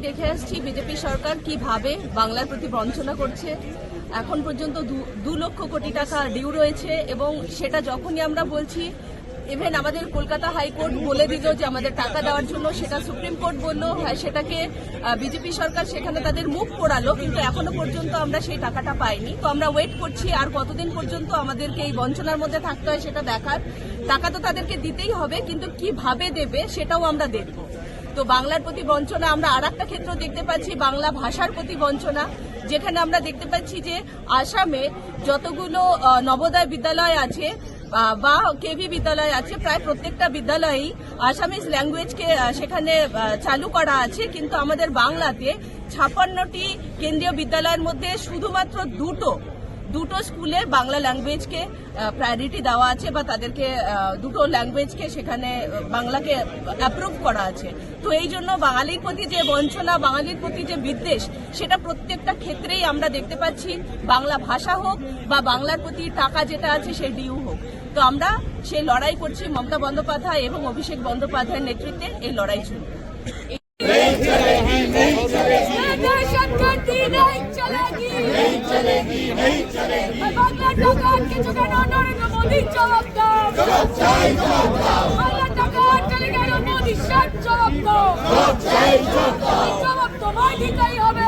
দেখে আসছি বিজেপি সরকার কিভাবে বাংলার প্রতি বঞ্চনা করছে। এখন পর্যন্ত 2 লক্ষ কোটি টাকা ডিউ রয়েছে এবং সেটা যখনই আমরা বলছি, ইভেন আমাদের কলকাতা হাইকোর্ট বলে দিল যে আমাদের টাকা দেওয়ার জন্য, সেটা সুপ্রিম কোর্ট বলল, সেটাকে বিজেপি সরকার সেখানে তাদের মুখ পোড়ালো, কিন্তু এখনো পর্যন্ত আমরা সেই টাকাটা পাইনি। তো আমরা ওয়েট করছি আর কতদিন পর্যন্ত আমাদেরকে এই বঞ্চনার মধ্যে থাকতে হয় সেটা দেখার। টাকা তো তাদেরকে দিতেই হবে, কিন্তু কিভাবে দেবে সেটাও আমরা দেখব। তো বাংলার প্রতি বঞ্চনা আমরা আর একটা ক্ষেত্র দেখতে পাচ্ছি, বাংলা ভাষার প্রতি বঞ্চনা, যেখানে আমরা দেখতে পাচ্ছি যে আসামে যতগুলো নবোদয় বিদ্যালয় আছে বা কেভি বিদ্যালয় আছে, প্রায় প্রত্যেকটা বিদ্যালয়েই আসামিজ ল্যাঙ্গুয়েজকে সেখানে চালু করা আছে, কিন্তু আমাদের বাংলাতে 56টি কেন্দ্রীয় বিদ্যালয়ের মধ্যে শুধুমাত্র দুটো স্কুলে বাংলা ল্যাঙ্গুয়েজকে প্রায়োরিটি দেওয়া আছে বা তাদেরকে দুটো ল্যাঙ্গুয়েজকে সেখানে বাংলাকে অ্যাপ্রুভ করা আছে। তো এই জন্য বাঙালির প্রতি যে বঞ্চনা, বাঙালির প্রতি যে বিদ্বেষ, সেটা প্রত্যেকটা ক্ষেত্রেই আমরা দেখতে পাচ্ছি, বাংলা ভাষা হোক বা বাংলার প্রতি টাকা যেটা আছে সেই ডিউ হোক। তো আমরা সেই লড়াই করছি, মমতা বন্দ্যোপাধ্যায় এবং অভিষেক বন্দ্যোপাধ্যায়ের নেতৃত্বে এই লড়াই চলবে। তোমায় দিতেই হবে,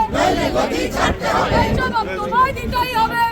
তোমায় দিতেই হবে।